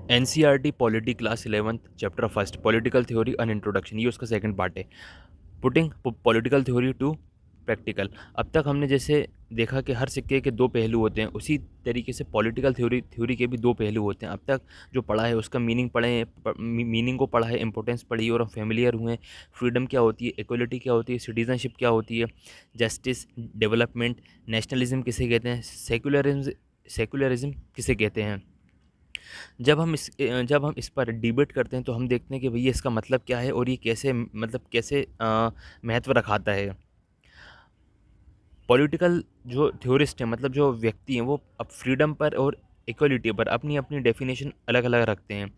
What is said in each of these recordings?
NCERT polity class 11th chapter first political theory and introduction, ये उसका second part है। Putting political theory to practical. अब तक हमने जैसे देखा कि हर सिक्के के दो पहलू होते हैं, उसी तरीके से पॉलिटिकल थ्योरी के भी दो पहलू होते हैं। अब तक जो पढ़ा है उसका मीनिंग पढ़े हैं, मीनिंग को पढ़ा है, इंपॉर्टेंस पढ़ी है और हम फेमिलियर हुए हैं। फ्रीडम क्या होती है, इक्वलिटी क्या होती है, सिटीजनशिप क्या होती है, जस्टिस, डेवलपमेंट, नेशनलिज्म किसे कहते हैं, सेकुलरिज्म किसे कहते हैं। जब हम इस पर डिबेट करते हैं तो हम देखते हैं कि भैया इसका मतलब क्या है और ये कैसे मतलब कैसे महत्व रखाता है। पॉलिटिकल जो थ्योरिस्ट हैं, मतलब जो व्यक्ति हैं, वो अब फ्रीडम पर और इक्वलिटी पर अपनी अपनी डेफिनेशन अलग अलग रखते हैं।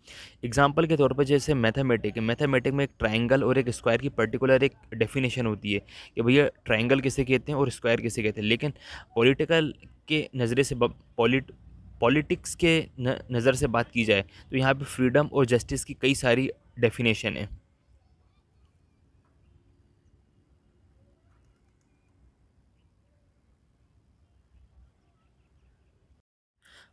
एग्जाम्पल के तौर पर जैसे मैथमेटिक में एक ट्राइंगल और एक स्क्वायर की पर्टिकुलर एक डेफिनेशन होती है कि भैया ट्राइंगल किसे कहते हैं और स्क्वायर किसे कहते हैं। लेकिन पॉलिटिकल के नज़रे से पॉलिटिक्स के नज़र से बात की जाए तो यहाँ पे फ्रीडम और जस्टिस की कई सारी डेफिनेशन है।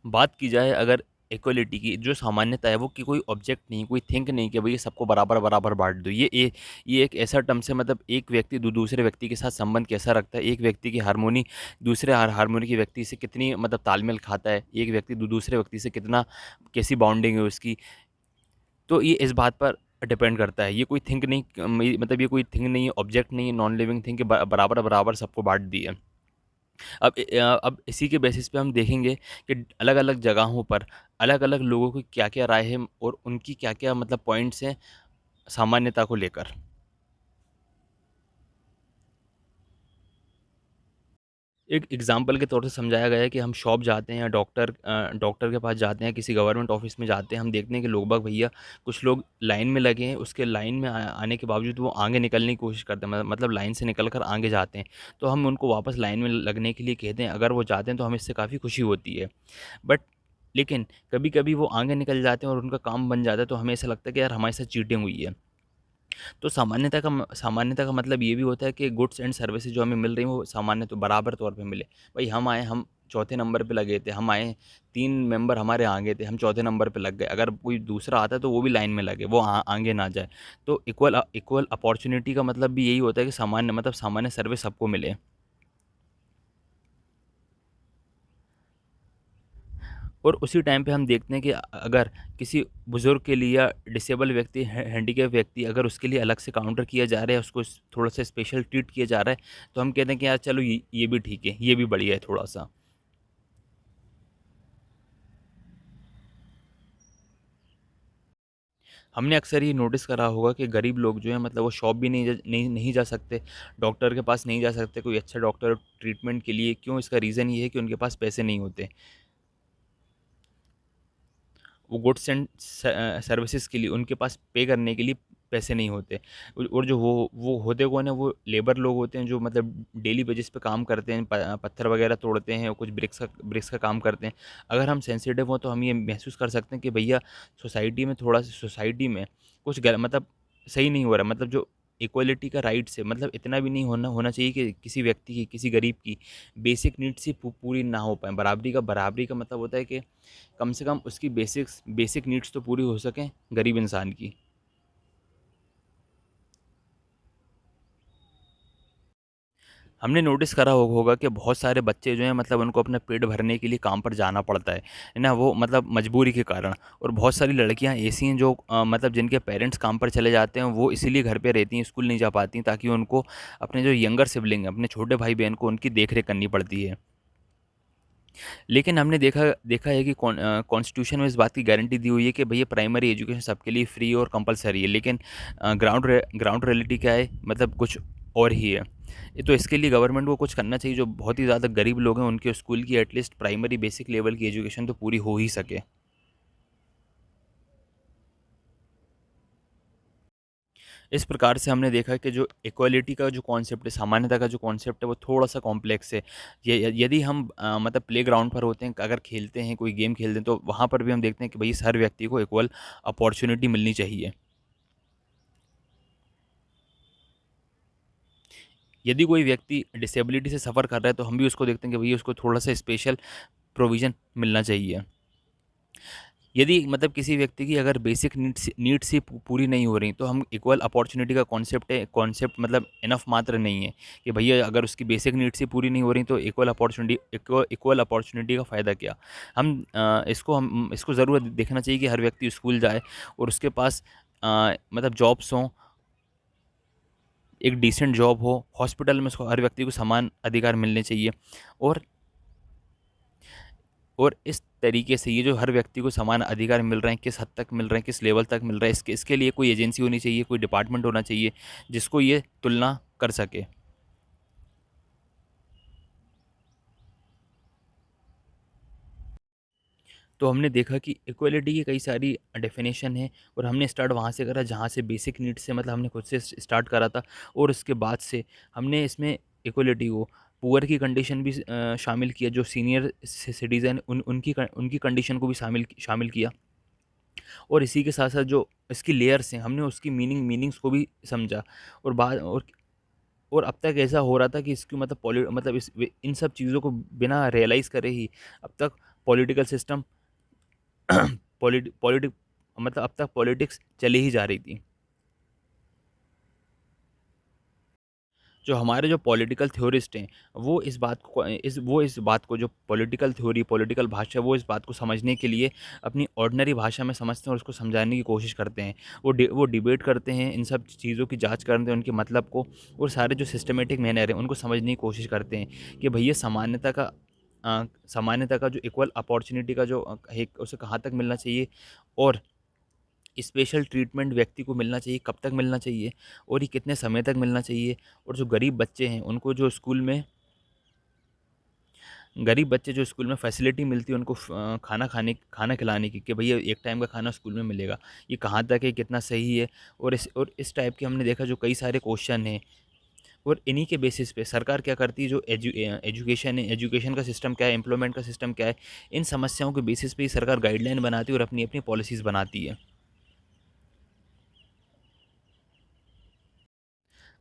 बात की जाए अगर इक्वलिटी की, जो सामान्यता है वो कि कोई ऑब्जेक्ट नहीं, कोई थिंक नहीं कि भाई सबको बराबर बराबर बांट दो। ये एक ऐसा टर्म से मतलब एक व्यक्ति दूसरे व्यक्ति के साथ संबंध कैसा रखता है, एक व्यक्ति की हारमोनी दूसरे हारमोनी के व्यक्ति से कितनी मतलब तालमेल खाता है, एक व्यक्ति दूसरे व्यक्ति से कितना कैसी बाउंडिंग है उसकी। तो ये इस बात पर डिपेंड करता है। ये कोई थिंक नहीं, मतलब ये कोई थिंग नहीं है, ऑब्जेक्ट नहीं है, नॉन लिविंग थिंग के बराबर बराबर सबको बांट दिया। अब इसी के बेसिस पे हम देखेंगे कि अलग अलग जगहों पर अलग अलग लोगों की क्या क्या राय है और उनकी क्या क्या मतलब पॉइंट्स हैं सामान्यता को लेकर। एक एग्जाम्पल के तौर से समझाया गया है कि हम शॉप जाते हैं या डॉक्टर के पास जाते हैं, किसी गवर्नमेंट ऑफिस में जाते हैं, हम देखते हैं कि लोग बाग भैया कुछ लोग लाइन में लगे हैं, उसके लाइन में आने के बावजूद वो आगे निकलने की कोशिश करते हैं, मतलब लाइन से निकल कर आगे जाते हैं। तो हम उनको वापस लाइन में लगने के लिए कहते हैं, अगर वो जाते हैं तो हमें इससे काफ़ी खुशी होती है। बट लेकिन कभी कभी वो आगे निकल जाते हैं और उनका काम बन जाता है तो हमें ऐसा लगता है कि यार हमारे साथ चीटिंग हुई है। तो सामान्यता का मतलब ये भी होता है कि गुड्स एंड सर्विसेज जो हमें मिल रही हैं वो सामान्य तो बराबर तौर पे मिले। भाई हम आए, हम चौथे नंबर पे लगे थे, हम आए, 3 मेंबर हमारे आगे थे, हम चौथे नंबर पे लग गए। अगर कोई दूसरा आता है तो वो भी लाइन में लगे, वो आगे ना जाए। तो इक्वल अपॉर्चुनिटी का मतलब भी यही होता है कि सामान्य सर्विस सबको मिले। और उसी टाइम पे हम देखते हैं कि अगर किसी बुज़ुर्ग के लिए या डिसेबल व्यक्ति, हैंडीकैप व्यक्ति, अगर उसके लिए अलग से काउंटर किया जा रहा है, उसको थोड़ा सा स्पेशल ट्रीट किया जा रहा है, तो हम कहते हैं कि यार चलो ये भी ठीक है, ये भी बढ़िया है थोड़ा सा। हमने अक्सर ये नोटिस करा होगा कि गरीब लोग जो है मतलब वो शॉप भी नहीं जा सकते, डॉक्टर के पास नहीं जा सकते, कोई अच्छा डॉक्टर ट्रीटमेंट के लिए। क्यों? इसका रीज़न ये है कि उनके पास पैसे नहीं होते। वो गुड्स एंड सर्विसेज के लिए उनके पास पे करने के लिए पैसे नहीं होते। और जो वो होते कौन है, वो लेबर लोग होते हैं जो मतलब डेली बेसिस पे काम करते हैं, पत्थर वगैरह तोड़ते हैं और कुछ ब्रिक्स का काम करते हैं। अगर हम सेंसिटिव हों तो हम ये महसूस कर सकते हैं कि भैया सोसाइटी में कुछ मतलब सही नहीं हो रहा। मतलब जो इक्वलिटी का राइट्स है, मतलब इतना भी नहीं होना चाहिए कि किसी व्यक्ति की, किसी गरीब की बेसिक नीड्स ही पूरी ना हो पाए। बराबरी का मतलब होता है कि कम से कम उसकी बेसिक नीड्स तो पूरी हो सकें गरीब इंसान की। हमने नोटिस करा होगा कि बहुत सारे बच्चे जो हैं मतलब उनको अपना पेट भरने के लिए काम पर जाना पड़ता है ना, वो मतलब मजबूरी के कारण। और बहुत सारी लड़कियां ऐसी हैं जो मतलब जिनके पेरेंट्स काम पर चले जाते हैं, वो इसीलिए घर पे रहती हैं, स्कूल नहीं जा पाती ताकि उनको अपने जो यंगर सिबलिंग है, अपने छोटे भाई बहन को उनकी देख रेख करनी पड़ती है। लेकिन हमने देखा देखा है कि कॉन्स्टिट्यूशन में इस बात की गारंटी दी हुई है कि भैया प्राइमरी एजुकेशन सबके लिए फ्री और कंपलसरी है। लेकिन ग्राउंड रियलिटी क्या है, मतलब कुछ और ही है। तो इसके लिए गवर्नमेंट को कुछ करना चाहिए, जो बहुत ही ज़्यादा गरीब लोग हैं उनके स्कूल की एटलीस्ट प्राइमरी बेसिक लेवल की एजुकेशन तो पूरी हो ही सके। इस प्रकार से हमने देखा कि जो इक्वालिटी का जो कॉन्सेप्ट है, समानता का जो कॉन्सेप्ट है, वो थोड़ा-सा कॉम्प्लेक्स है। ये यदि हम मतलब प्लेग्राउंड पर होते हैं, अगर खेलते हैं, कोई गेम खेलते हैं, तो वहाँ पर भी हम देखते हैं कि भई हर व्यक्ति को इक्वल अपॉर्च्युनिटी मिलनी चाहिए। यदि कोई व्यक्ति डिसेबिलिटी से सफ़र कर रहा है, तो हम भी उसको देखते हैं कि भई उसको थोड़ा-सा स्पेशल प्रोविज़न मिलना चाहिए। यदि मतलब किसी व्यक्ति की अगर बेसिक नीड्स ही पूरी नहीं हो रही, तो हम इक्वल अपॉर्चुनिटी का कॉन्सेप्ट मतलब इनफ मात्र नहीं है कि भैया अगर उसकी बेसिक नीड्स ही पूरी नहीं हो रही तो इक्वल अपॉर्चुनिटी का फ़ायदा क्या। हम इसको ज़रूर देखना चाहिए कि हर व्यक्ति स्कूल जाए और उसके पास मतलब जॉब्स हों, एक डिसेंट जॉब हो, हॉस्पिटल में उसको हर व्यक्ति को समान अधिकार मिलने चाहिए। और इस तरीके से ये जो हर व्यक्ति को समान अधिकार मिल रहे हैं, किस हद तक मिल रहे हैं, किस लेवल तक मिल रहा है, इसके लिए कोई एजेंसी होनी चाहिए, कोई डिपार्टमेंट होना चाहिए जिसको ये तुलना कर सके। तो हमने देखा कि इक्वलिटी की कई सारी डेफिनेशन है और हमने स्टार्ट वहाँ से करा जहाँ से बेसिक नीड्स से मतलब हमने खुद से स्टार्ट करा था। और उसके बाद से हमने इसमें इक्वलिटी को पुअर की कंडीशन भी शामिल किया, जो सीनियर सिटीज़न उनकी कंडीशन को भी शामिल किया। और इसी के साथ साथ जो इसकी लेयर्स हैं हमने उसकी मीनिंग्स को भी समझा। और बाद और अब तक ऐसा हो रहा था कि इसकी मतलब इन सब चीज़ों को बिना रियलाइज़ करे ही अब तक पॉलिटिकल सिस्टम पॉलिट पॉलिटिक मतलब अब तक पॉलिटिक्स चली ही जा रही थी। जो हमारे जो पॉलिटिकल थ्योरिस्ट हैं, वो इस बात को जो पॉलिटिकल थ्योरी, पॉलिटिकल भाषा, वो इस बात को समझने के लिए अपनी ऑर्डिनरी भाषा में समझते हैं और उसको समझाने की कोशिश करते हैं। वो डिबेट करते हैं, इन सब चीज़ों की जाँच करते हैं, उनके मतलब को और सारे जो सिस्टमैटिक मैनर हैं, उनको समझने की कोशिश करते हैं कि भैया सामान्यता का जो इक्वल अपॉर्च्युनिटी का जो एक उसे कहाँ तक मिलना चाहिए और स्पेशल ट्रीटमेंट व्यक्ति को मिलना चाहिए, कब तक मिलना चाहिए और ये कितने समय तक मिलना चाहिए। और जो गरीब बच्चे जो स्कूल में फैसिलिटी मिलती है उनको खाना खिलाने की कि भैया एक टाइम का खाना स्कूल में मिलेगा, ये कहाँ तक है, कितना सही है। और इस टाइप के हमने देखा जो कई सारे क्वेश्चन हैं। और इन्हीं के बेसिस पे सरकार क्या करती है, जो एजुकेशन है, एजुकेशन का सिस्टम क्या है, एम्प्लॉयमेंट का सिस्टम क्या है, इन समस्याओं के बेसिस पे ही सरकार गाइडलाइन बनाती है और अपनी अपनी पॉलिसीज़ बनाती है।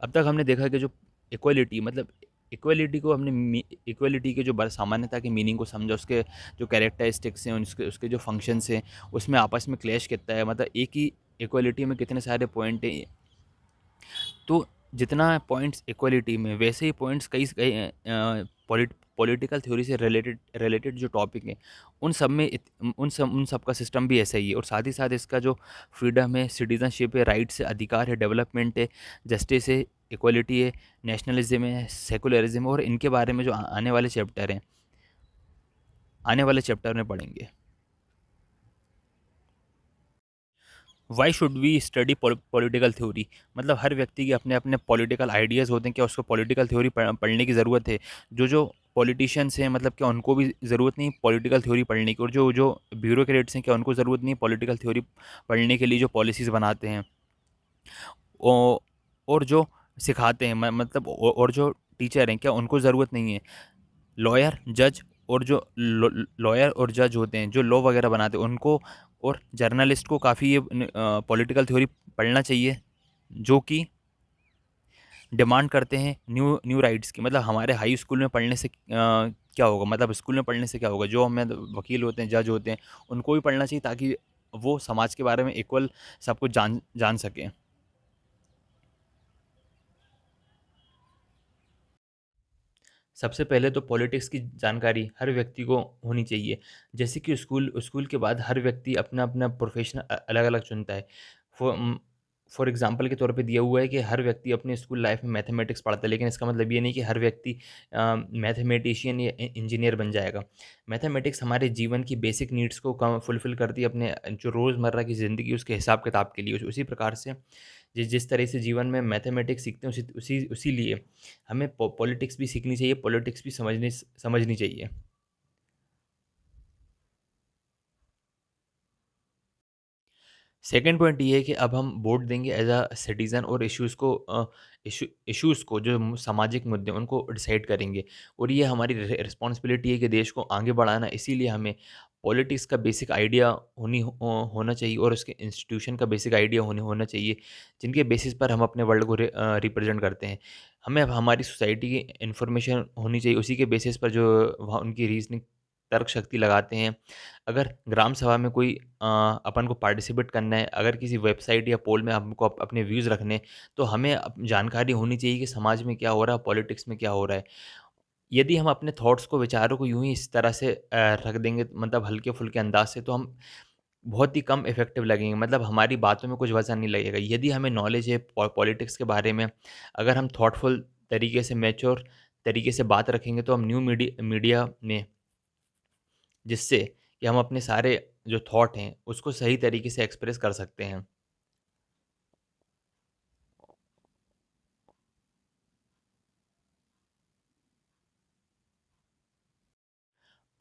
अब तक हमने देखा कि जो इक्वलिटी मतलब इक्वलिटी के जो सामान्यता के मीनिंग को समझा, उसके जो कैरेक्टरिस्टिक्स हैं, उसके जो फंक्शंस हैं, उसमें आपस में क्लैश कितना है, मतलब एक ही इक्वलिटी में कितने सारे पॉइंट हैं। तो जितना पॉइंट्स इक्वलिटी में, वैसे ही पॉइंट्स कई कई पॉलिटिकल थ्योरी से रिलेटेड जो टॉपिक हैं, उन सब में उन सब का सिस्टम भी ऐसा ही है। और साथ ही साथ इसका जो फ्रीडम है, सिटीजनशिप है, राइट्स है, अधिकार है, डेवलपमेंट है, जस्टिस है, इक्वलिटी है, नेशनलिज्म है, सेकुलरिज्म है, और इनके बारे में जो आने वाले चैप्टर में पढ़ेंगे। Why should we study political theory, मतलब हर व्यक्ति के अपने अपने पॉलिटिकल आइडियाज़ होते हैं, क्या उसको पॉलिटिकल थ्योरी पढ़ने की ज़रूरत है। जो पॉलिटिशियंस हैं, मतलब क्या उनको भी ज़रूरत नहीं पॉलिटिकल थ्योरी पढ़ने की। और जो जो ब्यूरोक्रेट्स हैं, क्या उनको ज़रूरत नहीं पॉलिटिकल थ्योरी पढ़ने के लिए, जो पॉलिसीज़ बनाते हैं। ओ, और जो सिखाते हैं मतलब और जो टीचर हैं, क्या उनको ज़रूरत नहीं है। लॉयर जज और जो लॉयर और जज होते हैं, जो लॉ वगैरह बनाते हैं, उनको और जर्नलिस्ट को काफ़ी ये पॉलिटिकल थ्योरी पढ़ना चाहिए, जो कि डिमांड करते हैं न्यू राइट्स की। मतलब हमारे हाई स्कूल में पढ़ने से क्या होगा, मतलब स्कूल में पढ़ने से क्या होगा, जो हमें वकील होते हैं, जज होते हैं, उनको भी पढ़ना चाहिए ताकि वो समाज के बारे में इक्वल सब कुछ जान जान सकें। सबसे पहले तो पॉलिटिक्स की जानकारी हर व्यक्ति को होनी चाहिए। जैसे कि स्कूल के बाद हर व्यक्ति अपना अपना प्रोफेशन अलग अलग चुनता है। फॉर एग्जांपल के तौर पे दिया हुआ है कि हर व्यक्ति अपने स्कूल लाइफ में मैथमेटिक्स पढ़ता है, लेकिन इसका मतलब ये नहीं कि हर व्यक्ति मैथमेटिशियन या इंजीनियर बन जाएगा। मैथमेटिक्स हमारे जीवन की बेसिक नीड्स को कम फुलफिल करती है, अपने जो रोज़मर्रा की ज़िंदगी उसके हिसाब किताब के लिए। उसी प्रकार से जिस तरह से जीवन में मैथमेटिक्स सीखते हैं, उसी उसी उसी लिए हमें पॉलिटिक्स भी सीखनी चाहिए, पॉलिटिक्स भी समझनी चाहिए। सेकंड पॉइंट ये है कि अब हम वोट देंगे एज अ सिटीज़न और इश्यूज़ को, जो सामाजिक मुद्दे हैं, उनको डिसाइड करेंगे। और ये हमारी रिस्पॉन्सिबिलिटी है कि देश को आगे बढ़ाना। इसीलिए हमें पॉलिटिक्स का बेसिक आइडिया होना चाहिए और उसके इंस्टीट्यूशन का बेसिक आइडिया होना चाहिए, जिनके बेसिस पर हम अपने वर्ल्ड को रिप्रेजेंट करते हैं। हमें अब हमारी सोसाइटी की इन्फॉर्मेशन होनी चाहिए, उसी के बेसिस पर जो वहाँ उनकी रीजनिंग तर्क शक्ति लगाते हैं। अगर ग्राम सभा में कोई अपन को पार्टिसिपेट करना है, अगर किसी वेबसाइट या पोल में हमको अपने व्यूज़ रखने हैं, तो हमें जानकारी होनी चाहिए कि समाज में क्या हो रहा है, पॉलिटिक्स में क्या हो रहा है। यदि हम अपने थॉट्स को, विचारों को यूँ ही इस तरह से रख देंगे, मतलब हल्के-फुल्के अंदाज से, तो हम बहुत ही कम इफ़ेक्टिव लगेंगे, मतलब हमारी बातों में कुछ वज़न नहीं लगेगा। यदि हमें नॉलेज है पॉलिटिक्स के बारे में, अगर हम थॉटफुल तरीके से, मैच्योर तरीके से बात रखेंगे, तो हम न्यू मीडिया में, जिससे कि हम अपने सारे जो थॉट हैं, उसको सही तरीके से एक्सप्रेस कर सकते हैं।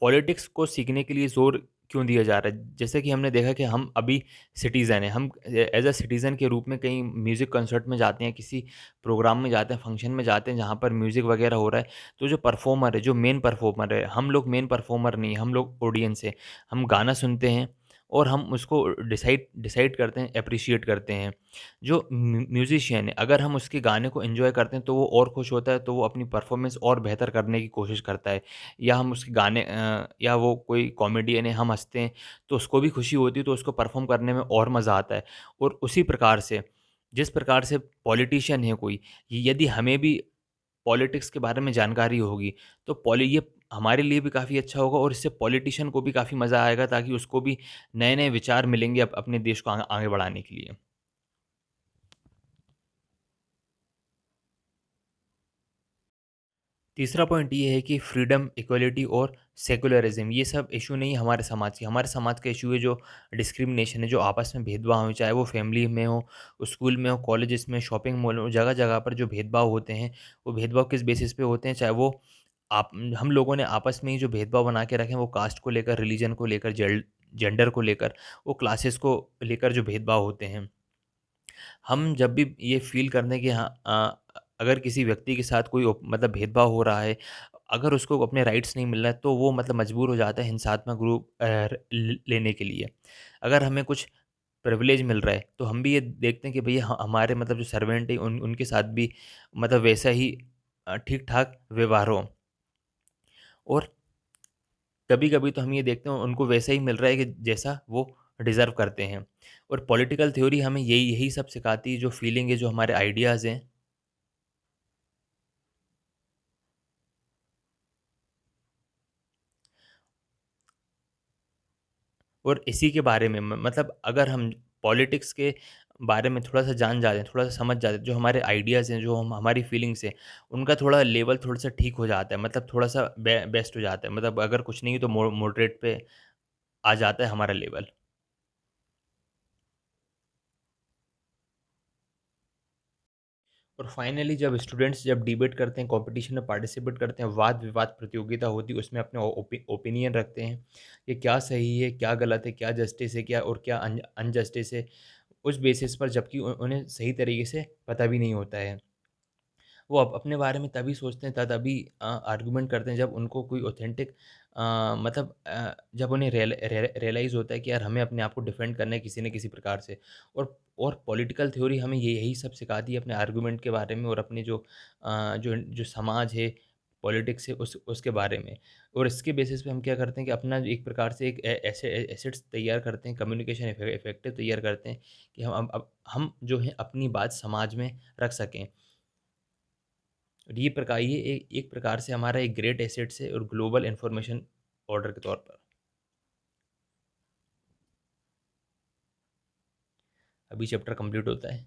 पॉलिटिक्स को सीखने के लिए ज़ोर क्यों दिया जा रहा है? जैसे कि हमने देखा कि हम अभी सिटीज़न हैं, हम एज़ अ सिटीज़न के रूप में कहीं म्यूज़िक कंसर्ट में जाते हैं, किसी प्रोग्राम में जाते हैं, फंक्शन में जाते हैं, जहाँ पर म्यूज़िक वगैरह हो रहा है, तो जो परफ़ॉर्मर है, जो मेन परफ़ॉर्मर है, हम लोग मेन परफ़ॉर्मर नहीं हैं, हम लोग ऑडियंस हैं। हम गाना सुनते हैं और हम उसको डिसाइड डिसाइड करते हैं, एप्रिशिएट करते हैं। जो म्यूज़िशियन है, अगर हम उसके गाने को एन्जॉय करते हैं, तो वो और खुश होता है, तो वो अपनी परफ़ॉर्मेंस और बेहतर करने की कोशिश करता है। या हम उसके गाने या वो कोई कॉमेडियन है, हम हँसते हैं, तो उसको भी खुशी होती है, तो उसको परफ़ॉर्म करने में और मज़ा आता है। और उसी प्रकार से, जिस प्रकार से पॉलिटिशियन है कोई, यदि हमें भी पॉलिटिक्स के बारे में जानकारी होगी, तो ये हमारे लिए भी काफ़ी अच्छा होगा और इससे पॉलिटिशियन को भी काफ़ी मज़ा आएगा, ताकि उसको भी नए-नए विचार मिलेंगे अपने देश को आगे बढ़ाने के लिए। तीसरा पॉइंट ये है कि फ्रीडम, इक्वालिटी और सेकुलरिज़्म, ये सब इश्यू नहीं है हमारे समाज के। हमारे समाज का इश्यू है जो डिस्क्रिमिनेशन है, जो आपस में भेदभाव है, चाहे वो फैमिली में हो, स्कूल में हो, कॉलेजेस में, शॉपिंग मॉल में, जगह-जगह पर जो भेदभाव होते हैं, वो भेदभाव किस बेसिस पे होते हैं? चाहे वो आप हम लोगों ने आपस में ही जो भेदभाव बना के रखे हैं, वो कास्ट को लेकर, रिलीजन को लेकर, जेंडर को लेकर, वो क्लासेस को लेकर जो भेदभाव होते हैं। हम जब भी ये फ़ील करते हैं कि हाँ, अगर किसी व्यक्ति के साथ कोई मतलब भेदभाव हो रहा है, अगर उसको अपने राइट्स नहीं मिल रहा है, तो वो मतलब मजबूर हो जाता है हिंसात्मक रूप लेने के लिए। अगर हमें कुछ प्रिविलेज मिल रहा है, तो हम भी ये देखते हैं कि भैया हमारे मतलब जो सर्वेंट है, उनके साथ भी मतलब वैसा ही ठीक-ठाक व्यवहार हो। और कभी-कभी तो हम ये देखते हैं उनको वैसा ही मिल रहा है कि जैसा वो डिज़र्व करते हैं। और पॉलिटिकल थ्योरी हमें यही यही सब सिखाती है, जो फीलिंग है, जो हमारे आइडियाज़ हैं। और इसी के बारे में मतलब अगर हम पॉलिटिक्स के बारे में थोड़ा-सा जान जाते हैं, थोड़ा-सा समझ जाते हैं, जो हमारे आइडियाज़ हैं, जो हमारी फीलिंग्स हैं, उनका थोड़ा लेवल थोड़ा-सा ठीक हो जाता है, मतलब थोड़ा-सा बेस्ट हो जाता है। मतलब अगर कुछ नहीं है तो मॉडरेट पे आ जाता है हमारा लेवल। और फाइनली जब स्टूडेंट्स जब डिबेट करते हैं, कॉम्पिटिशन में पार्टिसिपेट करते हैं, वाद-विवाद प्रतियोगिता होती है, उसमें अपने ओपिनियन रखते हैं, कि क्या सही है, क्या गलत है, क्या जस्टिस है, क्या और क्या अनजस्टिस है, उस बेसिस पर, जबकि उन्हें सही तरीके से पता भी नहीं होता है। वो अपने बारे में तभी सोचते हैं, तभी आर्गुमेंट करते हैं, जब उनको कोई ऑथेंटिक मतलब जब उन्हें रियलाइज़ होता है कि यार हमें अपने आप को डिफेंड करना है किसी न किसी प्रकार से। और पॉलिटिकल थ्योरी हमें यही सब सिखाती है अपने आर्गुमेंट के बारे में, और अपने जो जो समाज है, पॉलिटिक्स है, उसके बारे में। और इसके बेसिस पे हम क्या करते हैं कि अपना एक प्रकार से एक ऐसे एसेट्स तैयार करते हैं, कम्युनिकेशन इफेक्टिव तैयार करते हैं, कि हम जो है अपनी बात समाज में रख सकें। और ये एक प्रकार से हमारा एक ग्रेट एसेट्स है, और ग्लोबल इन्फॉर्मेशन ऑर्डर के तौर पर। अभी चैप्टर कंप्लीट होता है।